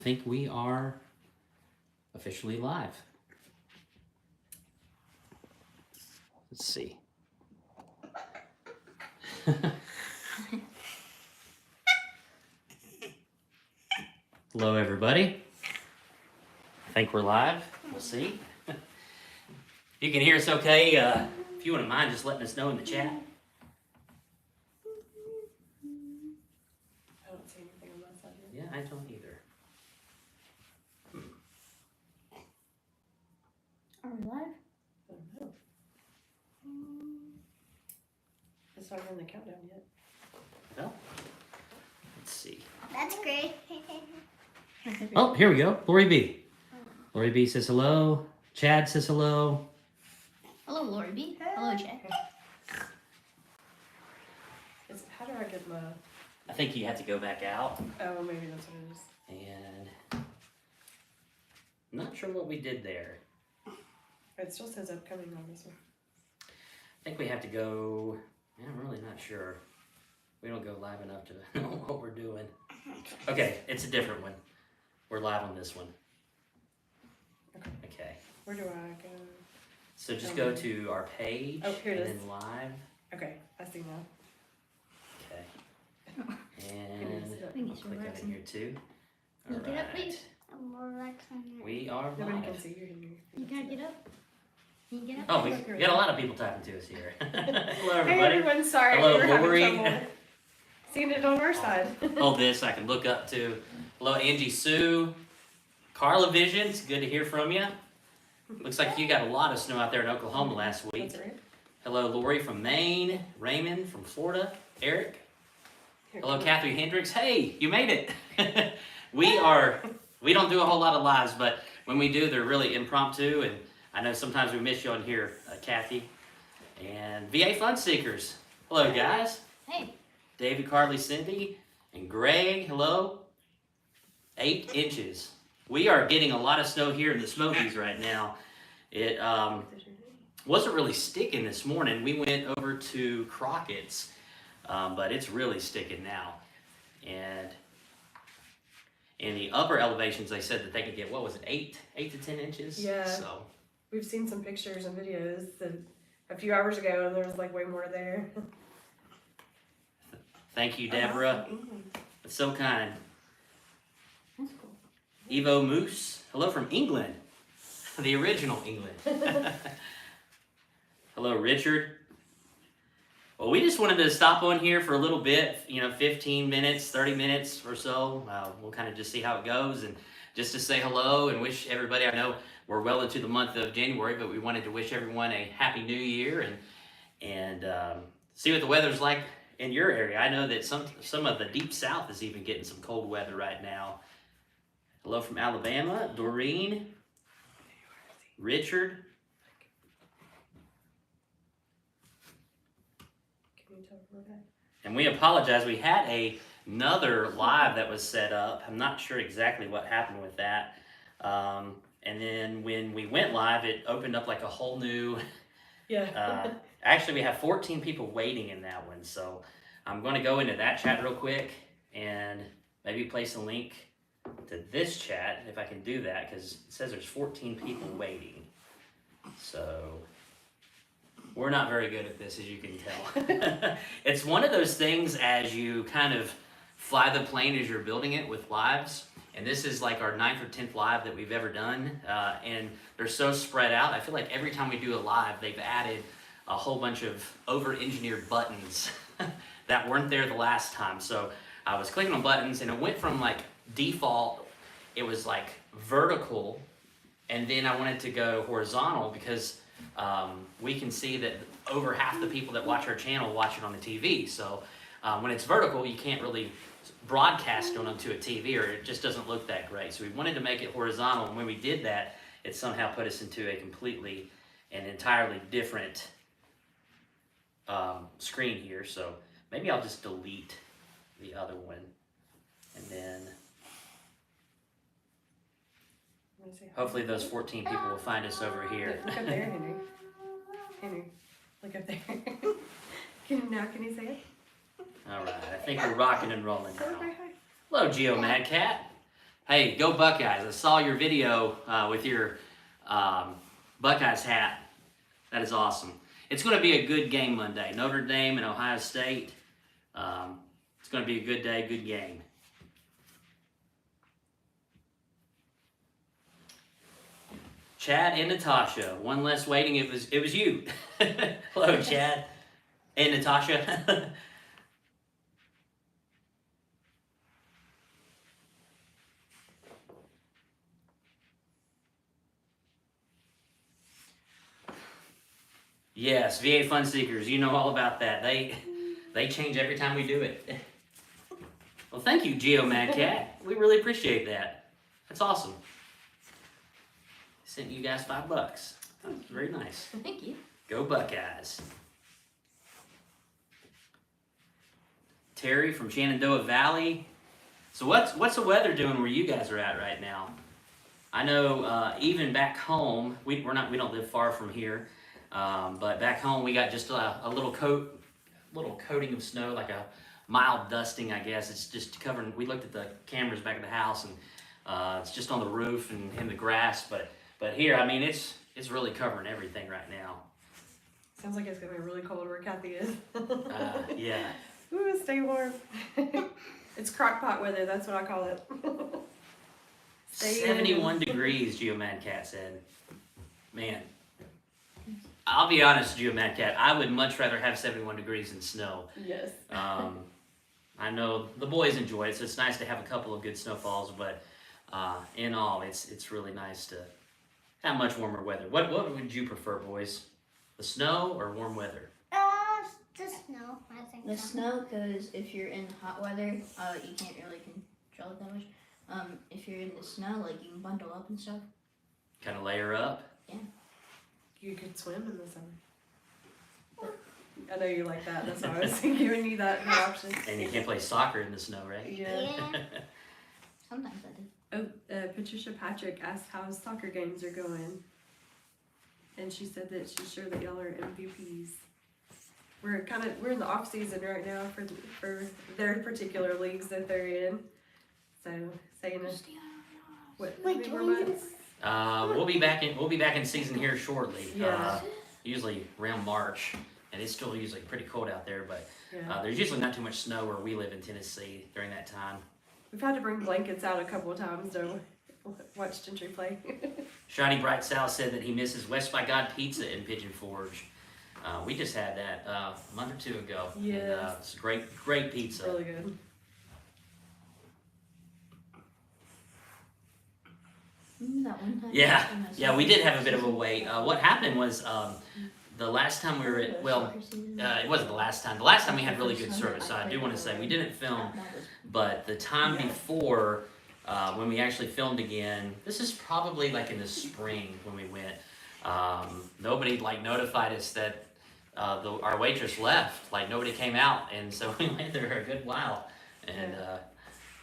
I think we are officially live. Let's see. Hello, everybody. I think we're live. We'll see. If you can hear us okay, if you wouldn't mind just letting us know in the chat. I don't see anything on that side yet. Yeah, I don't either. Are we live? I don't know. It's not in the countdown yet. Well, let's see. That's great. Oh, here we go. Lori B. Lori B says hello. Chad says hello. Hello, Lori B. Hello, Chad. How do I get my... I think you have to go back out. Oh, maybe that's what it is. And I'm not sure what we did there. It still says upcoming on this one. I think we have to go, I'm really not sure. We don't go live enough to know what we're doing. Okay, it's a different one. We're live on this one. Okay. Where do I go? So just go to our page. Oh, here it and is. then live. Okay, I see now. Okay. And Thank you, click that in here too. Can you get up, Alright. please? We are Nobody can live. see you. You gotta get up. Can you get up? Oh, we got a lot of people talking to us here. Hello, Hey everybody. everyone, sorry. Hello, we were Lori. having trouble seeing it on our side. Hold this, I can look up to. Hello, Angie Sue. Carla Vision, it's good to hear from you. Looks like you got a lot of snow out there in Oklahoma last week. That's right. Hello, Lori from Maine. Raymond from Florida. Eric. Here, Hello, come Kathy Hendricks. Hey, you made it. we don't do a whole lot of lives, but when we do, they're really impromptu. And I know sometimes we miss you on here, Kathy. And VA Fun Seekers. Hello, guys. Hey. David, Carly, Cindy, and Greg. Hello. 8 inches. We are getting a lot of snow here in the Smokies right now. It wasn't really sticking this morning. We went over to Crockett's, but it's really sticking now. And in the upper elevations, they said that they could get, what was it, 8 to 10 inches? Yeah. So We've seen some pictures and videos a few hours ago, and there was like way more there. thank you, Deborah. Oh, England. That's so kind. That's cool. Evo Moose. Hello from England. The original England. Hello, Richard. Well, we just wanted to stop on here for a little bit, 15 minutes, 30 minutes or so. We'll kind of just see how it goes and just to say hello and wish everybody, I know we're well into the month of January, but we wanted to wish everyone a happy new year and see what the weather's like in your area. I know that some of the deep south is even getting some cold weather right now. Hello from Alabama, Doreen, Richard. Can you tell we're back? And we apologize. We had another live that was set up. I'm not sure exactly what happened with that. And then when we went live, it opened up like a whole new... Yeah. Actually, we have 14 people waiting in that one. So I'm going to go into that chat real quick and maybe place a link to this chat if I can do that, because it says there's 14 people waiting. So we're not very good at this, as you can tell. It's one of those things as you kind of fly the plane as you're building it with lives. And this is like our 9th or 10th live that we've ever done. And they're so spread out. I feel like every time we do a live, they've added a whole bunch of over-engineered buttons that weren't there the last time. So I was clicking on buttons and it went from like default, it was like vertical. And then I wanted to go horizontal because we can see that over half the people that watch our channel watch it on the TV. So when it's vertical, you can't really broadcast on to a TV, or it just doesn't look that great. So we wanted to make it horizontal, and when we did that, it somehow put us into a completely and entirely different screen here. So maybe I'll just delete the other one, and then hopefully those 14 people will find us over here. Look up there, Henry. Henry, look up there. Can you say it? All right, I think we're rocking and rolling now. Hi. Hello, Geo Mad Cat. Hey, go Buckeyes. I saw your video with your Buckeyes hat. That is awesome. It's going to be a good game Monday. Notre Dame and Ohio State. It's going to be a good day, good game. Chad and Natasha. One less waiting. It was you. Hello, Chad and Natasha. Yes, VA Fun Seekers. You know all about that. They change every time we do it. Well, thank you, Geo Mad Cat. We really appreciate that. That's awesome. Sent you guys $5. That's very nice. Thank you. Go Buckeyes. Terry from Shenandoah Valley. So what's the weather doing where you guys are at right now? I know even back home, we don't live far from here, but back home we got just a little coating of snow, like a mild dusting, I guess. It's just covering. We looked at the cameras back at the house, and it's just on the roof and in the grass. But here, I mean, it's really covering everything right now. Sounds like it's gonna be really cold where Kathy is. Yeah. Ooh, stay warm. It's crockpot weather, that's what I call it. Stay 71 degrees, Geomad Cat said. Man, I'll be honest, Geomad Cat, I would much rather have 71 degrees than snow. Yes. I know the boys enjoy it, so it's nice to have a couple of good snowfalls, but in all, it's really nice to have much warmer weather. What would you prefer, boys? The snow or warm weather? The snow, I think. The so. snow, because if you're in hot weather, you can't really control it that much. If you're in the snow, like, you can bundle up and stuff. Kind of layer up? You could swim in the summer. I know you like that, that's why I was giving you that option. And you can't play soccer in the snow, right? Yeah. Sometimes I do. Oh, Patricia Patrick asked how his soccer games are going. And she said that she's sure that y'all are MVPs. We're in the off season right now for their particular leagues that they're in. So saying what Wait, many do more we- months? We'll be back in season here shortly. Yeah. Usually around March, and it's still usually pretty cold out there, but Yeah. there's usually not too much snow where we live in Tennessee during that time. We've had to bring blankets out a couple of times to watch Gentry play. Shiny Bright Sal said that he misses West by God pizza in Pigeon Forge. We just had that a month or two ago. Yes. And, it's great pizza. Really good. That one time. Yeah, we did have a bit of a wait. What happened was the last time we were at, well, it wasn't the last time. The last time we had really good service, so I do want to say we didn't film, but the time before when we actually filmed again, this is probably like in the spring when we went, nobody like notified us that our waitress left. Like nobody came out, and so we went there a good while. And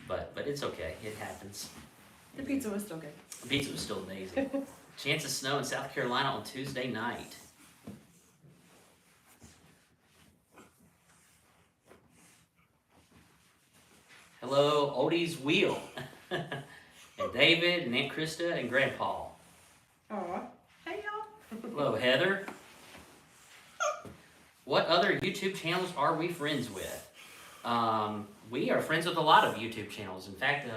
but it's okay. It happens. The pizza was still good. The pizza was still amazing. Chance of snow in South Carolina on Tuesday night. Hello, Odie's Wheel. And David and Aunt Krista and Grandpa. Aw. Hey y'all. Hello, Heather. What other YouTube channels are we friends with? We are friends with a lot of YouTube channels. In fact,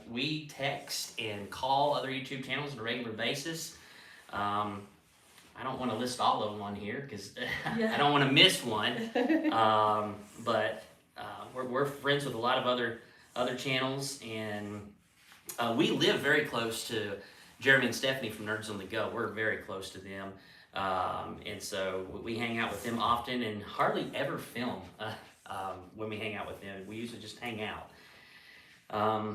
we text and call other YouTube channels on a regular basis. I don't want to list all of them on here because I don't want to miss one. But we're friends with a lot of other channels, and we live very close to Jeremy and Stephanie from Nerds on the Go. We're very close to them. And so we hang out with them often and hardly ever film when we hang out with them. We usually just hang out.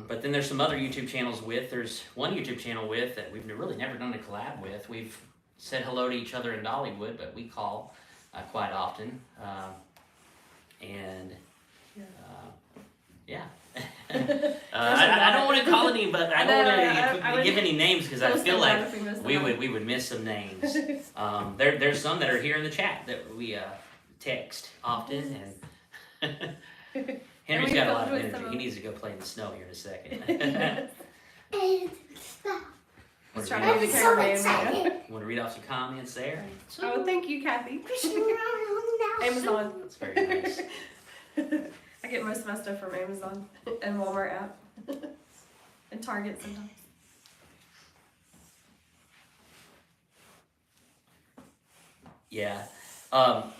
But then there's some other YouTube channels there's one YouTube channel that we've really never done a collab with. We've said hello to each other in Dollywood, but we call quite often. I don't want to call any, but I don't want to give any names because I feel like we would miss some names. There's some that are here in the chat that we text often, and Henry's got a lot of energy. He needs to go play in the snow here in a second. And stuff. Let's Want try to to read be off- the so cameraman. excited. want to read off some comments there? Oh, thank you, Kathy. Pushing around now. Amazon. That's very nice. I get most of my stuff from Amazon and Walmart app. And Target sometimes. Yeah. Of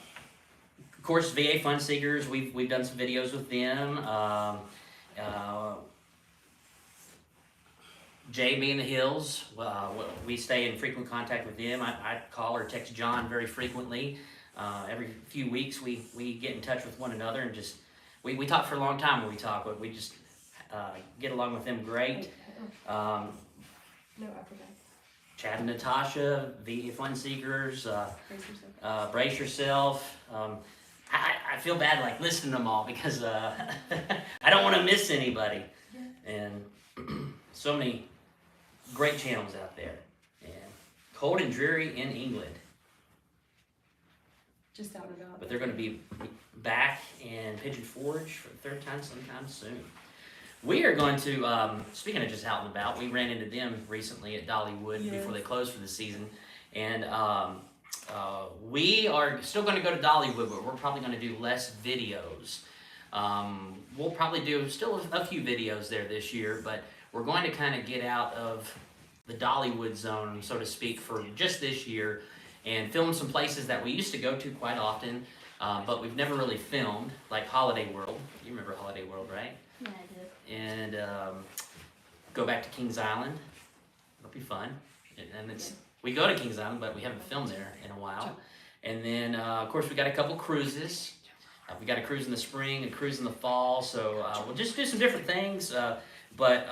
course, VA Fun Seekers, we've done some videos with them. JB in the Hills, we stay in frequent contact with them. I call or text John very frequently. Every few weeks we get in touch with one another and just, we talk for a long time when we talk, but we just get along with them great. No, I forgot. Chad and Natasha, VA Fun Seekers, Brace yourself. Brace Yourself. I feel bad like listing them all because I don't want to miss anybody. And so many great channels out there. And cold and dreary in England. Just out and about. But they're going to be back in Pigeon Forge for the third time sometime soon. We are going to, speaking of just out and about, we ran into them recently at Dollywood Yes. before they closed for the season. And we are still going to go to Dollywood, but we're probably going to do less videos. We'll probably do still a few videos there this year, but we're going to kind of get out of the Dollywood zone, so to speak, for just this year and film some places that we used to go to quite often, but we've never really filmed, like Holiday World. You remember Holiday World, right? Yeah, I do. And go back to Kings Island. It'll be fun. And it's we go to Kings Island, but we haven't filmed there in a while. And then, of course, we got a couple cruises. We got a cruise in the spring, a cruise in the fall. So we'll just do some different things. But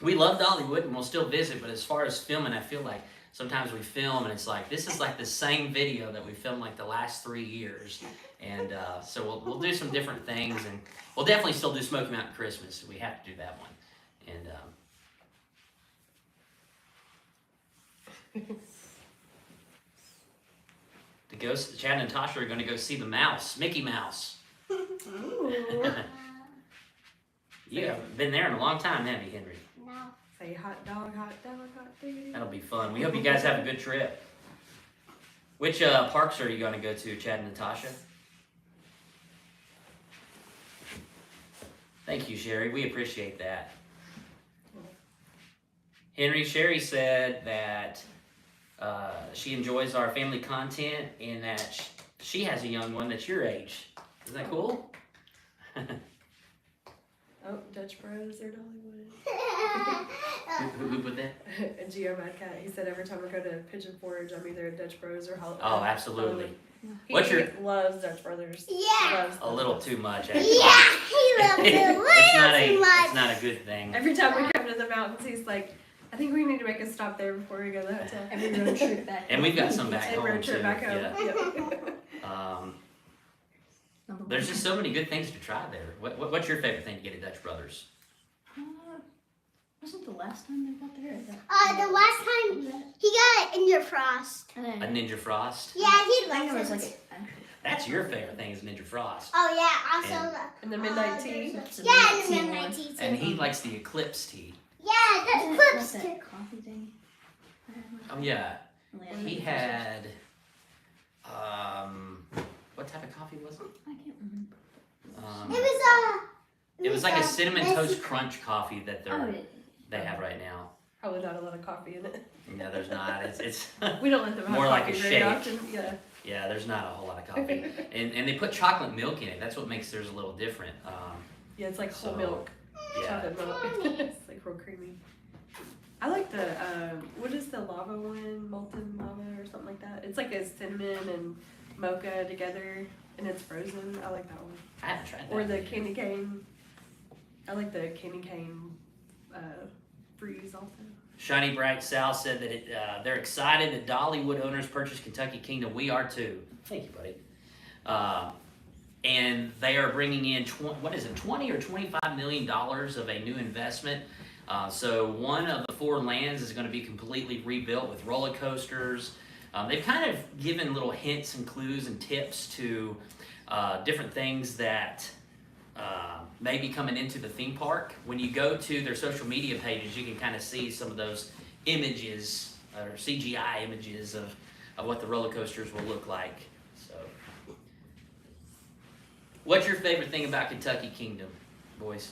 we love Dollywood, and we'll still visit. But as far as filming, I feel like sometimes we film, and it's like, this is like the same video that we filmed like the last 3 years. And so we'll do some different things, and we'll definitely still do Smoky Mountain Christmas. We have to do that one. And the ghost, Chad and Tasha are going to go see the mouse, Mickey Mouse. You haven't been there in a long time, have you, Henry? No. Say hot dog, hot diggity. That'll be fun. We hope you guys have a good trip. Which parks are you going to go to, Chad and Natasha? Thank you, Sherry. We appreciate that. Henry, Sherry said that she enjoys our family content and that she has a young one that's your age. Isn't that cool? Oh, Dutch Bros or Dollywood. Who put that? And Geo Mad Cat, he said every time I go to Pigeon Forge, I'm either at Dutch Bros or Hollywood. Oh, absolutely. He What's your- loves Dutch Brothers. Yeah. He loves A them. little too much, actually. Yeah, he loves it it's way too much. It's not a good thing. Every time we come to the mountains, he's like, I think we need to make a stop there before we go to the hotel. Every road trip back. And we've got some back And home road too. trip back home. Yeah. There's just so many good things to try there. What's your favorite thing to get at Dutch Brothers? Wasn't the last time they got there? The last time he got it in your frost. And A then, Ninja Frost? Yeah, he I think likes there was it. like That's your favorite thing is Ninja Frost. Oh yeah, also And the midnight tea. yeah, and the midnight tea too. And he likes the Eclipse tea. Yeah, that's What's clips too. that coffee thing? Oh yeah. Yeah, He had what type of coffee was it? I can't remember. It was like a cinnamon toast crunch coffee that Oh, they have right now. Probably not a lot of coffee in it. No, there's not. It's We don't let them have More like coffee a very shake. often. Yeah. yeah, there's not a whole lot of coffee. And they put chocolate milk in it. That's what makes theirs a little different. Yeah, it's like whole So, milk. Yeah. Chocolate milk. It's like real creamy. I like the, what is the lava one? Molten lava or something like that. It's like a cinnamon and mocha together and it's frozen. I like that one. I haven't tried that. Or the candy cane. I like the candy cane freeze also. Shiny Bright Sal said that they're excited that Dollywood owners purchased Kentucky Kingdom. We are too. Thank you, buddy. And they are bringing in, $20 or $25 million of a new investment. So one of the 4 lands is going to be completely rebuilt with roller coasters. They've kind of given little hints and clues and tips to different things that maybe coming into the theme park. When you go to their social media pages, you can kind of see some of those images or CGI images of what the roller coasters will look like. So, what's your favorite thing about Kentucky Kingdom, boys?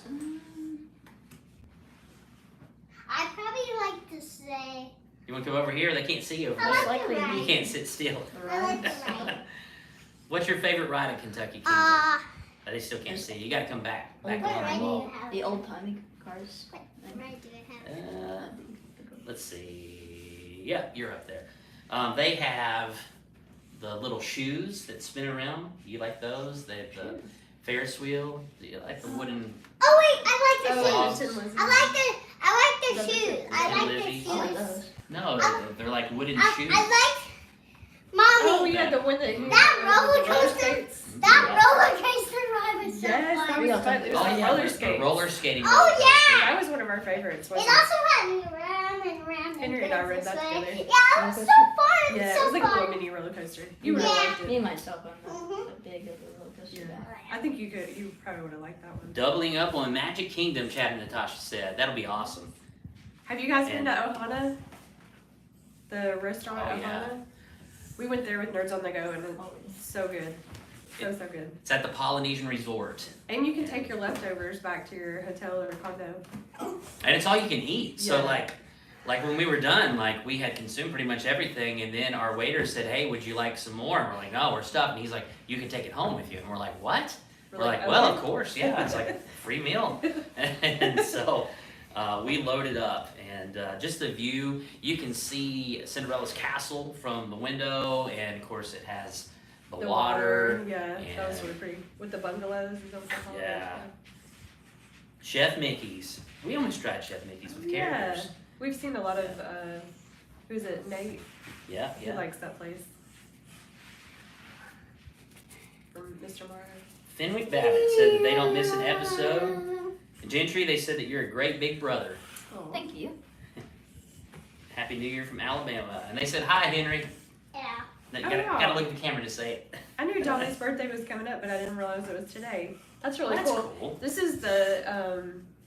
I'd probably like to say You want to come over here? They can't see you over I there. like the You ride. can't sit still. I like the ride. What's your favorite ride at Kentucky Kingdom? They still can't see you. You got to come back. What behind ride the do wall. you have? The old timey cars. What ride do you have? Let's see. Yeah, you're up there. They have the little shoes that spin around. You like those? They have the Ferris wheel. Do you like the wooden? Oh wait, I like the Oh, shoes. Tin Lizzie. I like the shoes. I like the Lizzie's. I like shoes. those. No, they're like wooden shoes. I like Oh, mommy. yeah, the one that That roller coaster. skates. That roller coaster ride was so Yes, that fun. was fun. It was Oh like yeah, roller the skates. roller skating. Oh, roller coaster. yeah. That was one of our favorites. It Wasn't also had me round and round. Henry and I rode this that way. together. Yeah, it was so fun. Yeah, It it was was so like a fun. little mini roller coaster. You would have Yeah. liked Me it. and myself on Mhm. the big of the roller coaster. Yeah. back. I think you probably would have liked that one. Doubling up on Magic Kingdom, Chad and Natasha said. That'll be awesome. Have you guys been And- to Ohana? The restaurant Oh, Ohana? yeah. We went there with Nerds on the Go and it's so good. So good. It's at the Polynesian Resort. And you can take your leftovers back to your hotel or condo. And it's all you can eat. So Yeah. like when we were done, like we had consumed pretty much everything, and then our waiter said, "Hey, would you like some more?" And we're like, "No, we're stuffed." And he's like, "You can take it home with you." And we're like, "What?" We're like, "Well, okay. of course, yeah. It's like a free meal." And so we loaded up, and just the view, you can see Cinderella's castle from the window, and of course it has the water. Yeah, that was and- really pretty. With the bungalows and stuff. Yeah. Chef Mickey's. We almost tried Chef Mickey's with characters. We've seen a lot of, who's it, Nate? Yeah, He yeah. likes that place. From Mr. Morrow. Fenwick Babbitt said that they don't miss an episode. Gentry, they said that you're a great big brother. Oh. Thank you. Happy New Year from Alabama. And they said, "Hi, Henry." Yeah. Now, you Oh, gotta, wow. gotta look at the camera to say it. I knew Dolly's birthday was coming up, but I didn't realize it was today. That's really That's cool. cool. This is the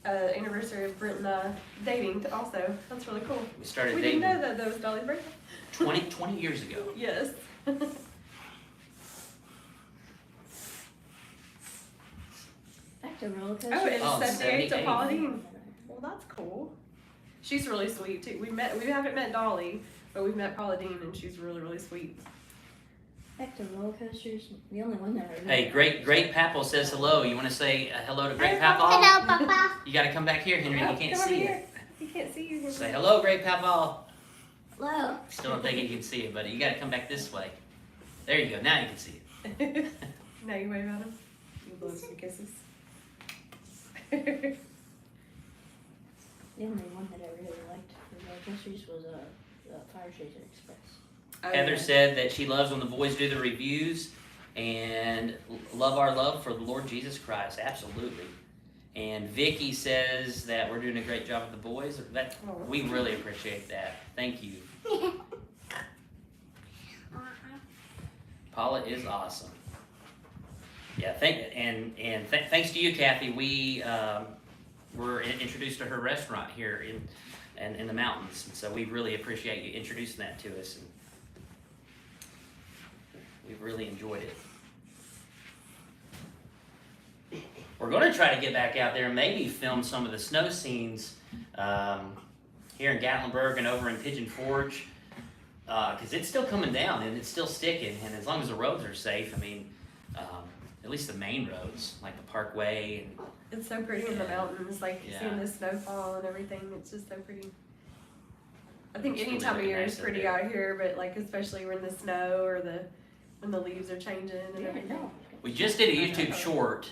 anniversary of Brent and I dating also. That's really cool. We started We dating didn't know that was Dolly's birthday. 20 years ago. Yes. Back to roller coaster. Oh, it's Oh, 78 to 78. Pauline. Well, that's cool. She's really sweet too. We haven't met Dolly, but we've met Paula Dean, and she's really, really sweet. Back to roller coasters. The only one that I really Hey, Great Papal says hello. You want to say hello to Great Hey, Papal? Hello, Papa. You gotta come back here, Henry. You can't Come over see here. it. He can't see you. Say hello, Great Papal. Hello. Still don't think you can see it, buddy. You gotta come back this way. There you go. Now you can see it. Now you wave at him. You blow some kisses. The only one that I really liked for roller coasters was Fire Chaser Express. Oh, Heather yeah. said that she loves when the boys do the reviews and love our love for the Lord Jesus Christ. Absolutely. And Vicky says that we're doing a great job with the boys. That we really appreciate that. Thank you. Paula is awesome. Yeah, thanks to you, Kathy. We were introduced to her restaurant here in the mountains, and so we really appreciate you introducing that to us. And we've really enjoyed it. We're going to try to get back out there and maybe film some of the snow scenes here in Gatlinburg and over in Pigeon Forge, because it's still coming down and it's still sticking. And as long as the roads are safe, I mean, at least the main roads like the Parkway and It's so pretty in the mountains, like Yeah. seeing the snowfall and everything. It's just so pretty. I think It's any really, time of really year nice is out pretty there. out here, but like especially when the snow or when the leaves are changing and Yeah, everything. no. we just did a YouTube short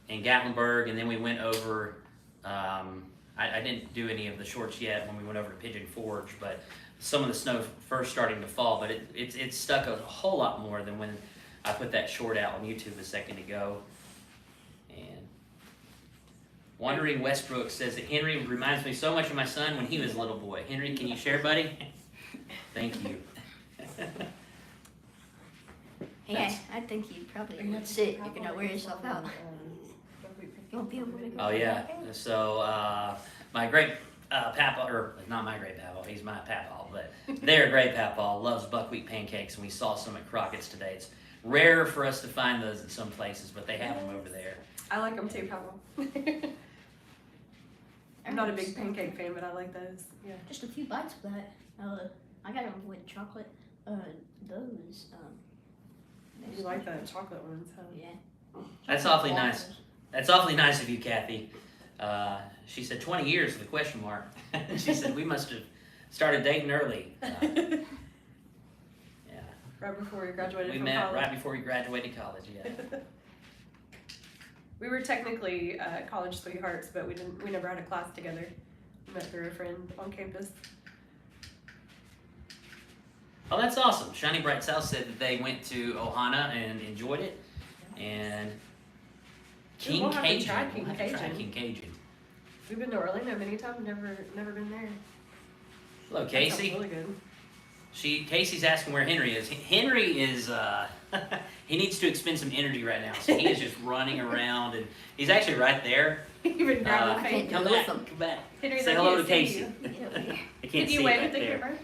in Gatlinburg, and then we went over. I didn't do any of the shorts yet when we went over to Pigeon Forge, but some of the snow first starting to fall. But it stuck a whole lot more than when I put that short out on YouTube a second ago. And Wandering Westbrook says that Henry reminds me so much of my son when he was a little boy. Henry, can you share, buddy? Thank you. Hey, I think you probably would sit. You're gonna wear yourself out. won't be able to go. Oh yeah. So my great papa, or not my great papa, he's my papa, but their great papa loves buckwheat pancakes, and we saw some at Crockett's today. It's rare for us to find those at some places, but they have them over there. I like them too, Pablo. I'm not a big pancake fan, but I like those. Yeah. Just a few bites of that. I got them with chocolate. Those. You like the chocolate ones, huh? Yeah. That's awfully nice. That's awfully nice of you, Kathy. She said 20 years with a question mark. She said we must have started dating early. Yeah. Right before we graduated We from met college. right before we graduated college, yeah. We were technically college sweethearts, but we never had a class together. We met through a friend on campus. Oh, that's awesome. Shiny Bright South said that they went to Ohana and enjoyed it. And King we'll have to Cajun. try We'll King have to try Cajun. King Cajun. We've been to Orlando many times, never been there. Hello, That sounds Casey. really good. Casey's asking where Henry is. Henry is he needs to expend some energy right now. So he is just running around, and he's actually right there. Even grab the I face. can't Come do back, them. come back. Henry, Say they hello can't to see Casey. you. Yeah, yeah. I can't Can see you it wave back at the there. camera?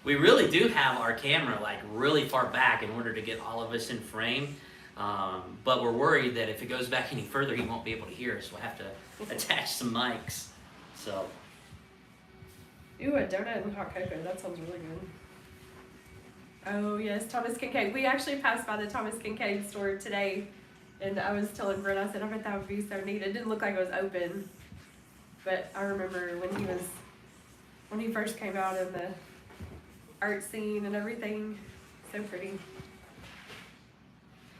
We really do have our camera like really far back in order to get all of us in frame. But we're worried that if it goes back any further, he won't be able to hear us. We'll have to attach some mics. So, Ooh, a donut and hot cocoa. That sounds really good. Oh yes, Thomas Kincaid. We actually passed by the Thomas Kincaid store today, and I was telling Brent, I said, I bet that would be so neat. It didn't look like it was open, but I remember when he first came out in the art scene and everything. So pretty.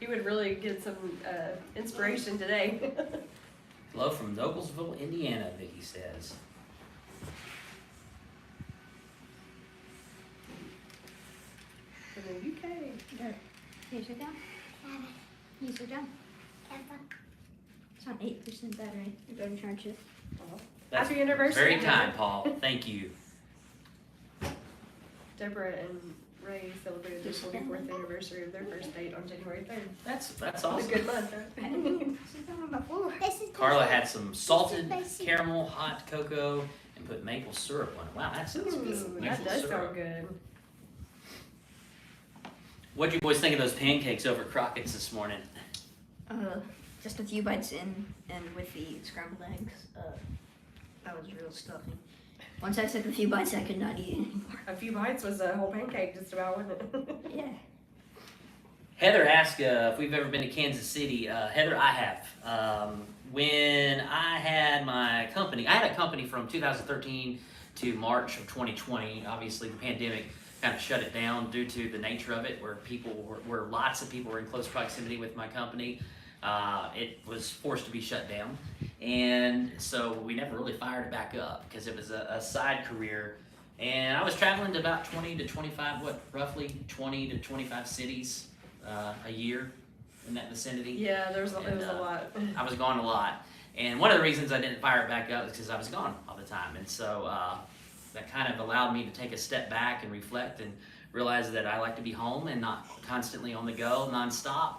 He would really get some inspiration today. hello from Noblesville, Indiana, Vicky says. From the UK. Can you sit down? Can you sit down? It's on 8% battery. You better charge it. That's Happy anniversary, very Heather. kind, Paul. Thank you. Deborah and Ray celebrated their 44th anniversary of their first date on January 3rd. That's It's awesome. a good month, I huh? didn't even sit down on my floor. Carla had some salted caramel hot cocoa and put maple syrup on it. Wow, that sounds good. Ooh, that Maple does syrup. sound good. What'd you boys think of those pancakes over at Crockett's this morning? Just a few bites in, and with the scrambled eggs, that was real stuffing. Once I took a few bites, I could not eat anymore. A few bites was a whole pancake, just about, wasn't it? Yeah. Heather asked if we've ever been to Kansas City. Heather, I have. When I had my company, I had a company from 2013 to March of 2020. Obviously, the pandemic kind of shut it down due to the nature of it, where lots of people were in close proximity with my company. It was forced to be shut down, and so we never really fired it back up because it was a side career. And I was traveling to about 20 to 25, roughly 20 to 25 cities a year in that vicinity. Yeah, it was a lot. I was gone a lot, and one of the reasons I didn't fire it back up is because I was gone all the time, and so that kind of allowed me to take a step back and reflect and realize that I like to be home and not constantly on the go, nonstop.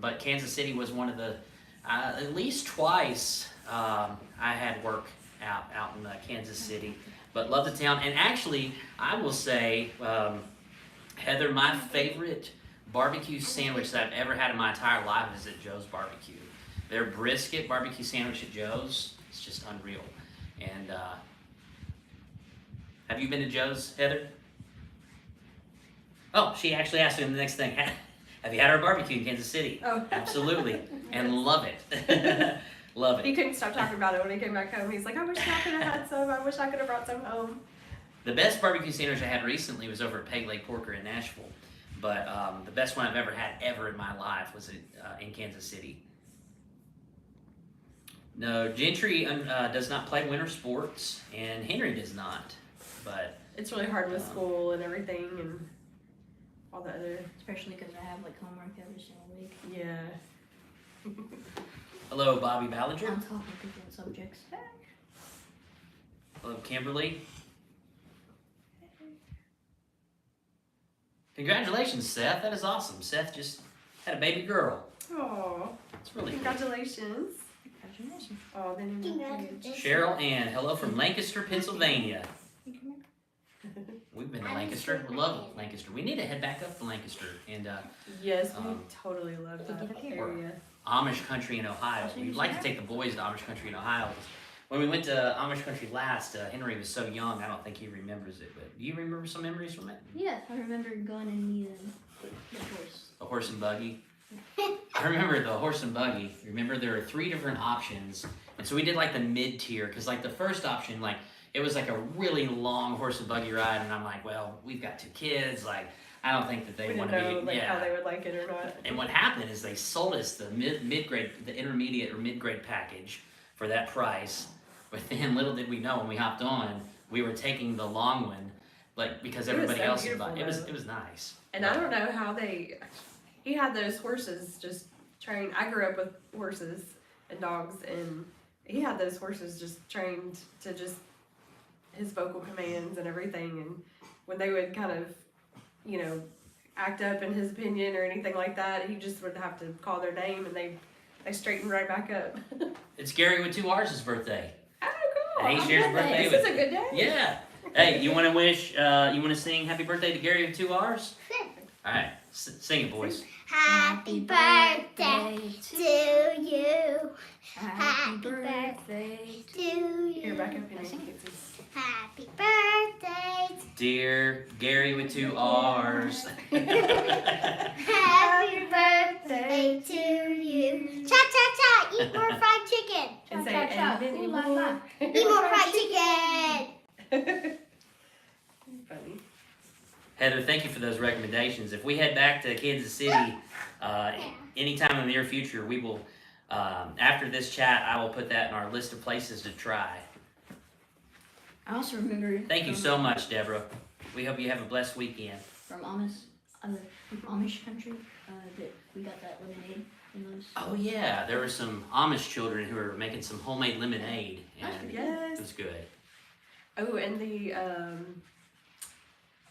But Kansas City was one of the, at least twice I had work out in Kansas City, but love the town. And actually, I will say, Heather, my favorite barbecue sandwich that I've ever had in my entire life is at Joe's Barbecue. Their brisket barbecue sandwich at Joe's is just unreal. And have you been to Joe's, Heather? Oh, she actually asked me the next thing. Have you had our barbecue in Kansas City? Oh. Absolutely, and love it. Love He it. couldn't stop talking about it when he came back home. He's like, I wish I could have had some. I wish I could have brought some home. The best barbecue sandwich I had recently was over at Peg Leg Porker in Nashville, but the best one I've ever had in my life was in Kansas City. No, Gentry does not play winter sports, and Henry does not. But It's really hard with school and everything and all the other. Especially because I have like homework every single week. Yeah. hello, Bobby Ballinger. On top of different subjects. Hello, Kimberly. Congratulations, Seth. That is awesome. Seth just had a baby girl. Oh, It's really cool. congratulations. Congratulations. Oh, then you Congratulations. Cheryl Ann, hello from Lancaster, Pennsylvania. We've been to Lancaster. We love Lancaster. We need to head back up to Lancaster and Yes, we Um, totally love Take it up that here. area. Amish country in Ohio. We'd like to take the boys to Amish country in Ohio. When we went to Amish country last, Henry was so young, I don't think he remembers it. But do you remember some memories from it? Yeah, I remember going in the horse. The horse and buggy. I remember the horse and buggy. Remember there were 3 different options, and so we did like the mid tier because like the first option, like it was like a really long horse and buggy ride, and I'm like, well, we've got 2 kids, like I don't think that We they didn't want know to be. like Yeah. how they would like it or not. And what happened is they sold us the mid grade, the intermediate or mid grade package for that price. But then little did we know when we hopped on, we were taking the long one, like because It was everybody so else had bought. beautiful, It was nice. And I don't know how he had those horses just trained. I grew up with horses and dogs, and he had those horses just trained to just his vocal commands and everything. And when they would kind of, act up in his opinion or anything like that, he just would have to call their name and they straightened right back up. It's Gary with 2 R's' birthday. Oh, cool. And he shares birthday This is with. a good day. Yeah. Hey, you want to wish? You want to sing Happy Birthday to Gary with 2 R's? All right, sing it, boys. Happy birthday to you. Happy birthday. To you. Here, back up here. Happy birthday. Dear Gary with 2 R's. Happy birthday to you. Cha cha cha. Eat more fried chicken. And say, Cha, cha, and many ooh la more. la. Eat more fried chicken. Funny. Heather, thank you for those recommendations. If we head back to Kansas City anytime in the near future, we will, after this chat, I will put that in our list of places to try. I also remember. Thank you from- so much, Deborah. We hope you have a blessed weekend. From Amish country, that we got that lemonade in those. Oh yeah, there were some Amish children who were making some homemade lemonade, and Yes. it was good. Oh, and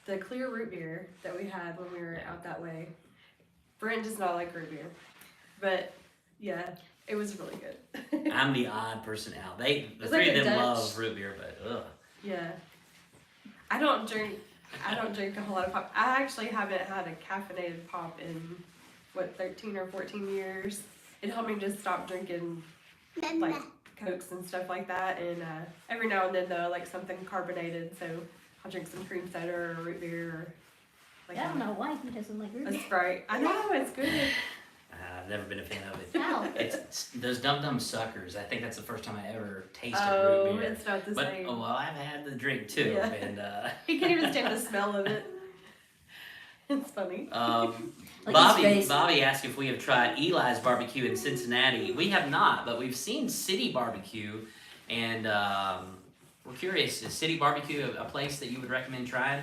the clear root beer that we had when we were out that way. Brent does not like root beer, but yeah, it was really good. I'm the odd person out. The It's 3 like of a them Dutch- love root beer, but ugh. Yeah, I don't drink a whole lot of pop. I actually haven't had a caffeinated pop in 13 or 14 years. It helped me just stop drinking like Cokes and stuff like that, and every now and then though I like something carbonated, so I'll drink some cream soda or root beer or like I don't know why he doesn't like root a beer. Sprite. I know it's good. I've never been a fan of it. How? It's those dum suckers. I think that's the first time I ever tasted Oh, root beer. it's not the But same. well, I've had the drink too, Yeah. and He can't even stand the smell of it. It's funny. Like his face. Bobby asked if we have tried Eli's barbecue in Cincinnati. We have not, but we've seen City Barbecue, and we're curious, is City Barbecue a place that you would recommend trying?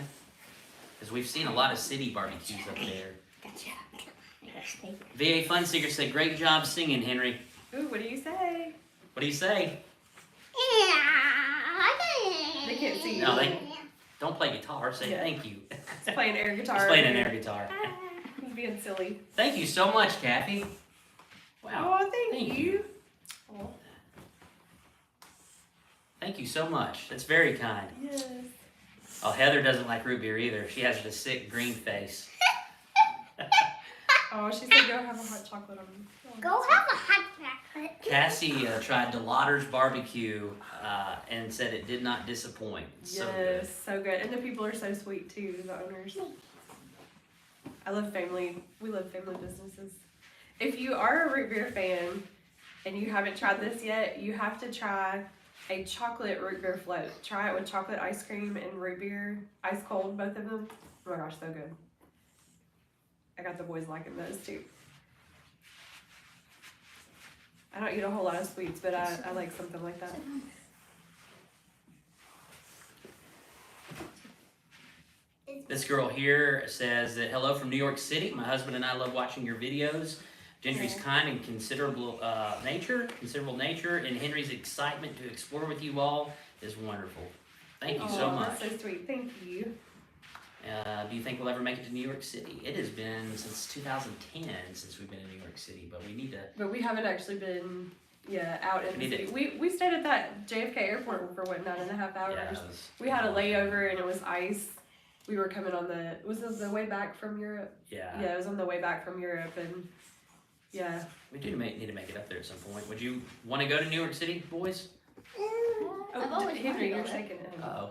Because we've seen a lot of City barbecues up there. Gotcha. I got steak. VA Fun Seeker said, great job singing, Henry. Ooh, what do you say? What do you say? They can't see you. No, don't play guitar, say Yeah. thank you. He's playing air guitar. He's playing an air guitar. He's being silly. Thank you so much, Kathy. Wow. Oh, thank Thank you. Oh, Thank you so much. That's very kind. yes. Oh, Heather doesn't like root beer either. She has the sick green face. Oh, she said go have a hot chocolate on. Oh, Go have a hot chocolate. Cassie tried DeLauder's barbecue and said it did not disappoint. It's so good. Yes, so good. And the people are so sweet too, the owners. I love family. We love family businesses. If you are a root beer fan and you haven't tried this yet, you have to try a chocolate root beer float. Try it with chocolate ice cream and root beer, ice cold, both of them. Oh my gosh, so good. I got the boys liking those too. I don't eat a whole lot of sweets, but I like something like that. This girl here says that hello from New York City. My husband and I love watching your videos. Gentry's kind and considerable nature, and Henry's excitement to explore with you all is wonderful. Thank you so Aw, much. That's so sweet. Thank you. Do you think we'll ever make it to New York City? It has been since 2010 since we've been in New York City, but we need to. But we haven't actually been, out in the We city. need We stayed at that JFK airport for what, 9.5 hours? Yeah, We had a layover and it was ice. We were coming on was it the way back from Europe? Yeah. Yeah, it was on the way back from Europe, and yeah. We do need to make it up there at some point. Would you want to go to New York City, boys? I've always Henry, wanted you're to go shaking it. Uh-oh.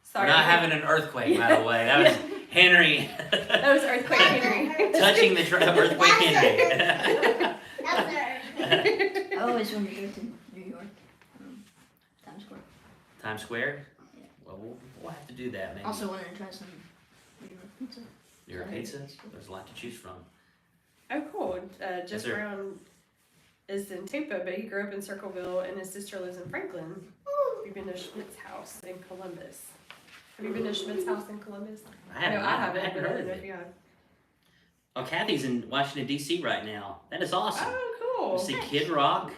Sorry. We're not having an earthquake, by the way. That was Henry That was earthquake Henry. touching the earthquake Henry. That's her. I always wanted to go to New York. Times Square. Times Square? Yeah. Well, we'll have to do that, maybe. Also wanted to try some New York pizza. New York pizza? There's a lot to choose from. Oh, cool. Jeff there- Brown is in Tampa, but he grew up in Circleville, and his sister lives in Franklin. You've been to Schmidt's house in Columbus. Have you been to Schmidt's house in Columbus? I haven't, No, I haven't, hadn't but I heard don't of know if it. you have. Oh, Kathy's in Washington, D.C. right now. That is awesome. Oh, You cool. see Kid Rock?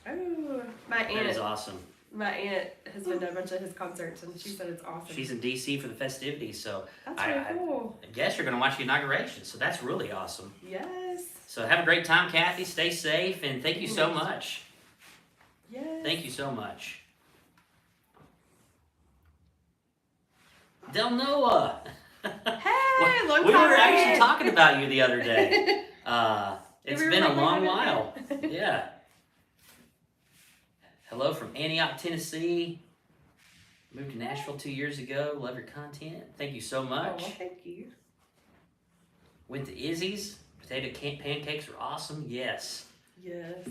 Oh, my That is aunt. awesome. My aunt has been to a bunch of his concerts, and she said it's awesome. She's in D.C. for the festivities, so That's I- really cool. I guess you're going to watch the inauguration, so that's really awesome. Yes. So have a great time, Kathy. Stay safe, and thank you so Yes. much. Yes. Thank you so much. Del Noah. Hey, long We time. were actually talking about you the other day. It's We been a really long haven't while. met. Yeah. Hello from Antioch, Tennessee. Moved to Nashville 2 years ago. Love your content. Thank you so Oh, much. well, thank you. Went to Izzy's. Potato pancakes were awesome. Yes. Yes.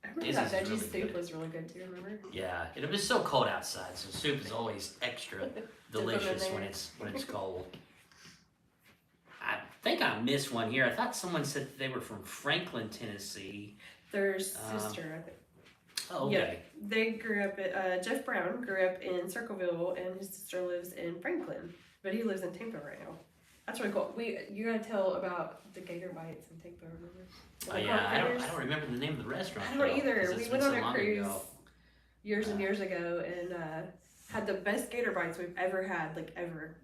I remember This that is veggie really soup good. was really good too, remember? Yeah. It was so cold outside, so soup is always extra delicious there. when it's cold. I think I missed one here. I thought someone said that they were from Franklin, Tennessee. Their sister, I think. Oh, okay. They grew up at, Jeff Brown grew up in Circleville, and his sister lives in Franklin, but he lives in Tampa right now. That's really cool. You gotta tell about the Gator Bites in Tampa, remember? Oh The yeah, pork I fritters? don't remember the name of the restaurant. I don't though, either. 'cause We it's went been on so a long cruise ago. years and years ago, and had the best Gator Bites we've ever had, like ever.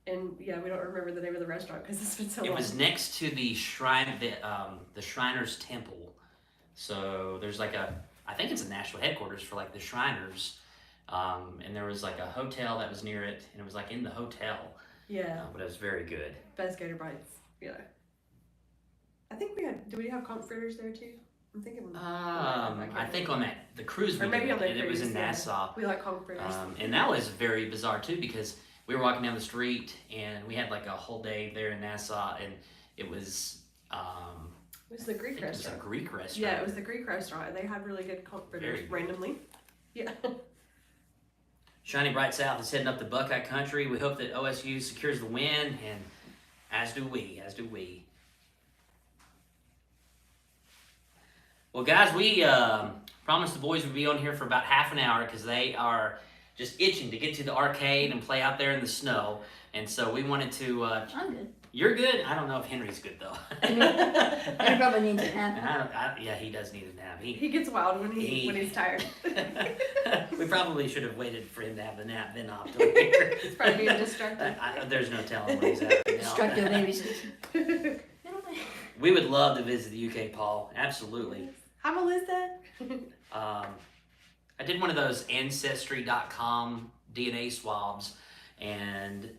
And yeah, we don't remember the name of the restaurant because it's been so It long. was next to the shrine, the Shriners Temple. So there's like I think it's a national headquarters for like the Shriners. And there was like a hotel that was near it, and it was like in the hotel. Yeah, But it was very good. best Gator Bites. Yeah. I think did we have comp fritters there too? I'm thinking. I think on the cruise we Or maybe did, on the and it was cruise, in yeah. Nassau. We like comp fritters. And that was very bizarre too, because we were walking down the street and we had like a whole day there in Nassau, and it was it was the I Greek think it was a restaurant. Greek restaurant. Yeah, it was the Greek restaurant, and they had really good comp fritters Very good. randomly. Yeah. Shiny Bright South is heading up to Buckeye Country. We hope that OSU secures the win, and as do we. Well, guys, we promised the boys would be on here for about half an hour because they are just itching to get to the arcade and play out there in the snow. And so we wanted to. I'm good. You're good? I don't know if Henry's good, though. I probably need to nap. Yeah, he does need a nap. He gets wild when he's tired. We probably should have waited for him to have the nap, then opted over here. He's probably being distracted. There's no telling what he's at right now. Destructive babysitter. We would love to visit the UK, Paul. Absolutely. Hi, Melissa. I did one of those Ancestry.com DNA swabs, and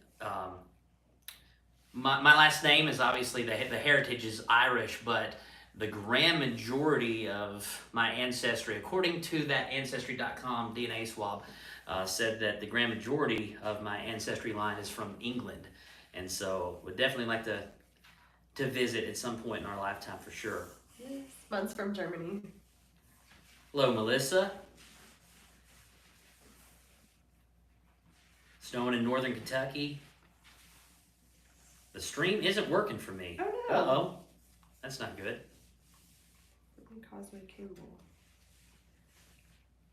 my last name is obviously the heritage is Irish, but the grand majority of my ancestry, according to that Ancestry.com DNA swab, said that the grand majority of my ancestry line is from England, and so would definitely like to visit at some point in our lifetime for sure. Yes. Mine's from Germany. Hello, Melissa. Snowing in northern Kentucky. The stream isn't working for me. Oh no. Uh-oh. That's not good. Causeway Campbell.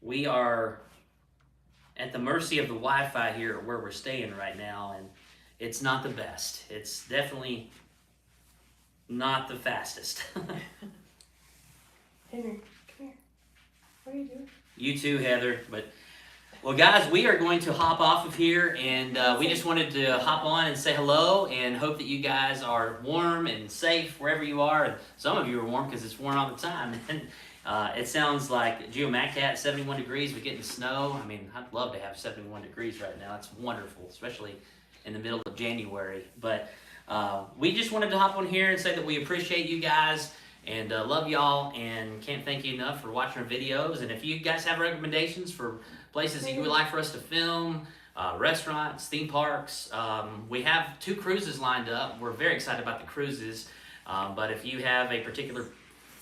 We are at the mercy of the Wi-Fi here where we're staying right now, and it's not the best. It's definitely not the fastest. Henry, come here. What are you doing? You too, Heather, but Well, guys, we are going to hop off of here, and we just wanted to hop on and say hello and hope that you guys are warm and safe wherever you are. And some of you are warm because it's warm all the time. And it sounds like Geomacat, 71 degrees. We're getting snow. I mean, I'd love to have 71 degrees right now. That's wonderful, especially in the middle of January. But we just wanted to hop on here and say that we appreciate you guys. And love y'all, and can't thank you enough for watching our videos. And if you guys have recommendations for places that you would like for us to film, restaurants, theme parks, we have 2 cruises lined up. We're very excited about the cruises. But if you have a particular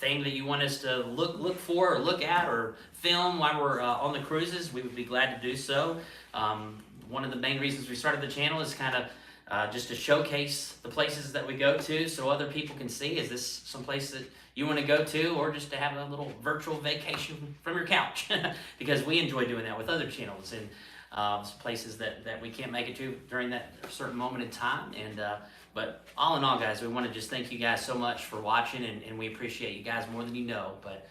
thing that you want us to look for or look at or film while we're on the cruises, we would be glad to do so. One of the main reasons we started the channel is kind of just to showcase the places that we go to so other people can see, is this some place that you want to go to, or just to have a little virtual vacation from your couch, because we enjoy doing that with other channels and some places that we can't make it to during that certain moment in time. And but all in all, guys, we want to just thank you guys so much for watching, and we appreciate you guys more than you know. But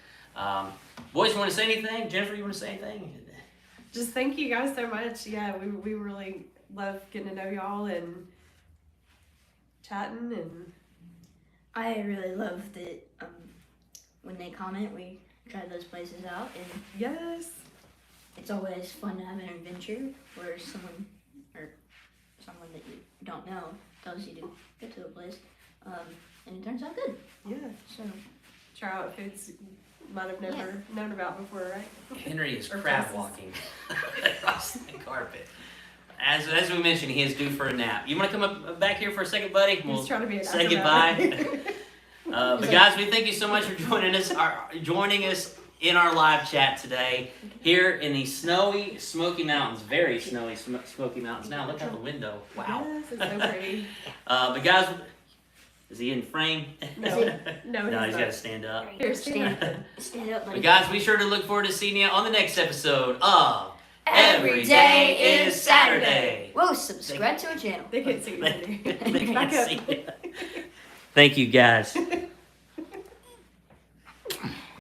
boys, want to say anything? Jennifer, you want to say anything? Just thank you guys so much. Yeah, we really love getting to know y'all and chatting, and I really love that when they comment, we try those places out, and yes, it's always fun to have an adventure where someone that you don't know tells you to get to a place, and it turns out good. yeah. So Try out foods might have never known about before, right? Henry is Or crab places. walking across the carpet. As we mentioned, he is due for a nap. You want to come up back here for a second, buddy? He's trying to be an say acrobat. goodbye. But guys, we thank you so much for joining us in our live chat today here in the snowy Smoky Mountains. Very snowy Smoky Mountains. Now look out the window. Wow. Yes, it's so pretty. But guys, is he in frame? No, No, he's got to stand up. Here, stand stand up, buddy. But guys, we sure to look forward to seeing you on the next episode of Every day is Saturday. Whoa, subscribe to our channel. They can't see you. They can't Back up. see it. Thank you, guys.